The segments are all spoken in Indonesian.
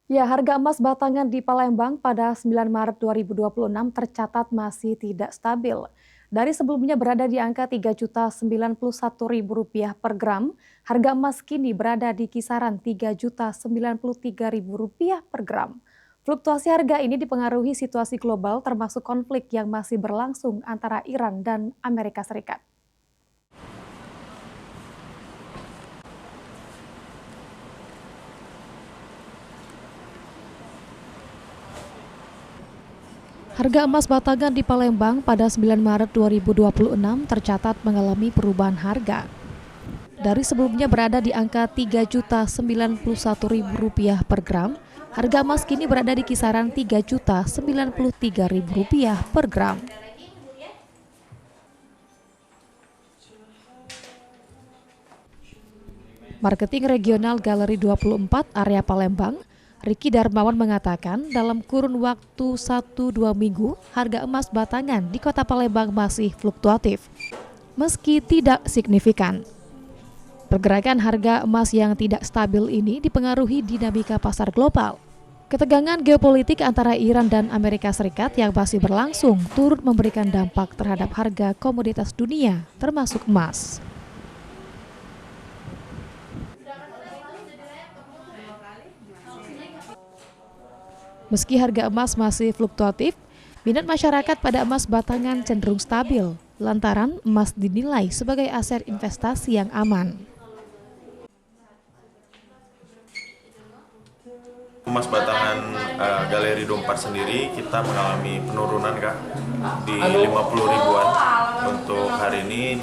Ya, harga emas batangan di Palembang pada 9 Maret 2026 tercatat masih tidak stabil. Dari sebelumnya berada di angka Rp3.091.000 per gram, harga emas kini berada di kisaran Rp3.093.000 per gram. Fluktuasi harga ini dipengaruhi situasi global termasuk konflik yang masih berlangsung antara Iran dan Amerika Serikat. Harga emas batangan di Palembang pada 9 Maret 2026 tercatat mengalami perubahan harga. Dari sebelumnya berada di angka Rp3.091.000 per gram, harga emas kini berada di kisaran Rp3.093.000 per gram. Marketing Regional Galeri 24 area Palembang, Riki Darmawan mengatakan dalam kurun waktu 1-2 minggu, harga emas batangan di kota Palembang masih fluktuatif, meski tidak signifikan. Pergerakan harga emas yang tidak stabil ini dipengaruhi dinamika pasar global. Ketegangan geopolitik antara Iran dan Amerika Serikat yang masih berlangsung turut memberikan dampak terhadap harga komoditas dunia, termasuk emas. Meski harga emas masih fluktuatif, minat masyarakat pada emas batangan cenderung stabil, lantaran emas dinilai sebagai aset investasi yang aman. Emas batangan Galeri 24 sendiri kita mengalami penurunan Kak di 50 ribuan. Untuk hari ini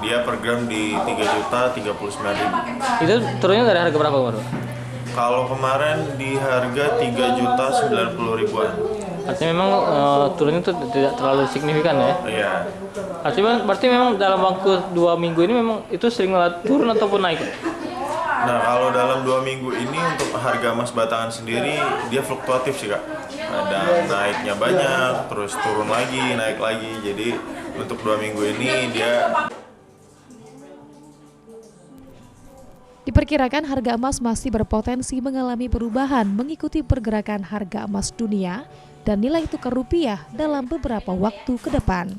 dia per gram di 3.039.000. Itu turunnya dari harga berapa baru? Kalau kemarin di harga 3.090.000-an. Artinya memang turunnya itu tidak terlalu signifikan ya? Iya. Artinya berarti memang dalam waktu 2 minggu ini memang itu sering turun ataupun naik? Nah kalau dalam 2 minggu ini untuk harga emas batangan sendiri dia fluktuatif sih Kak. Ada naiknya banyak, terus turun lagi, naik lagi. Jadi untuk 2 minggu ini dia Diperkirakan harga emas masih berpotensi mengalami perubahan mengikuti pergerakan harga emas dunia dan nilai tukar rupiah dalam beberapa waktu ke depan.